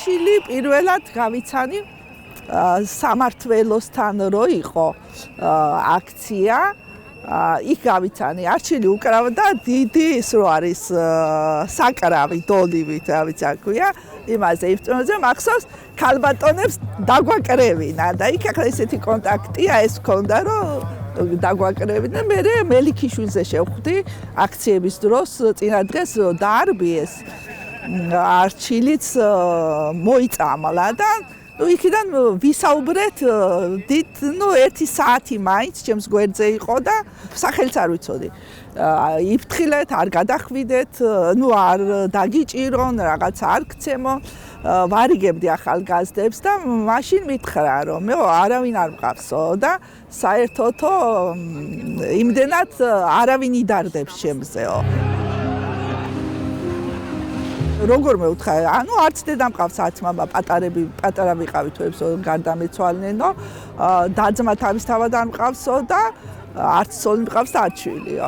არჩილი პირველად გავიცანი სამართლოსთან რო იყო აქცია იქ გავიცანი არჩილი უკრავდა დიდი ის რო არის საკრავი დოლივით რა ვიცი რა ქვია იმაზე იფწონზე მახსოვს ქალბატონებს დაგვაკრევინა და იქ ახლა ესეთი კონტაქტია ეს ქონდა რომ დაგვაკრევინა მე მელიქიშვილზე შევხვდი აქციების დროს წინა დღეს დაარბიეს არჩილიც მოიწამლა და იქიდან ვისაუბრეთ დიდ 1 საათი მაინც ჩემს გვერდზე იყო და სახელს არ ვიცოდი. იფრთხილეთ, არ გადახვიდეთ, არ დაგიჭირონ, რაღაცა არ გცემო. ვარიგებდი ახალგაზრდებს და მაშინ მითხრა რომ მე არავინ არ მყავსო და საერთოდო იმდენად არავინ იდარდებს ჩემზეო. როგორ მეუთხარი, ანუ არც დედა მყავს, არც მამა, პატარა ვიყავით, გარდამეცვალნენო, და-ძმა თავისთავად არ მყავსო და არც ცოლი მყავს და არც შვილიო.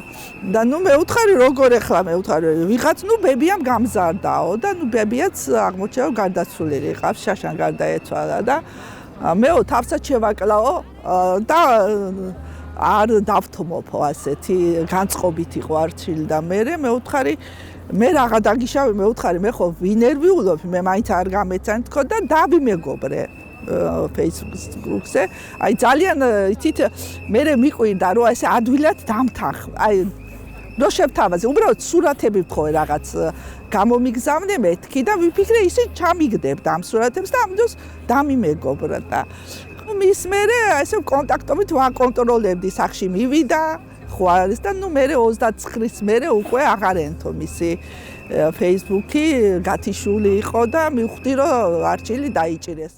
და მეუთხარი, როგორ ეხლა მეუთხარი, ვიღაც ბებიამ გამზარდაო და ბებიაც აღმოჩნდა რომ გარდაცვლილი ყავს, შაშან გარდაეცვალა და მეო თავსაც შევაკლაო და არ დავთმობო ასეთი განწყობით იყო არჩილი და მეუთხარი მე რაღა დაგიშავე მეუთხარი მე ხო ვინერვიულობ მე მაინც არ გამეცან თქო და დავიმეგობრე Facebook-ის გრუპზე აი ძალიან ითით მე მიყვირდა რომ ესე ადვილად დამთახ აი რო შევთავაზე უბრალოდ სურათები ვთხოვე რაღაც გამომიგზავნე მეთქი და ვიფიქრე ისე ჩამიგდებდა ამ სურათებს და ამ დროს დამიმეგობრა და მის მერე ესე კონტაქტობით ვაკონტროლებდი სახში მივიდა ხო არის და მე 29-ის მერე უკვე აღარ ენთო მისი Facebook-ი გათიშული იყო და მივხვდი რომ არჩილი დაიჭირეს.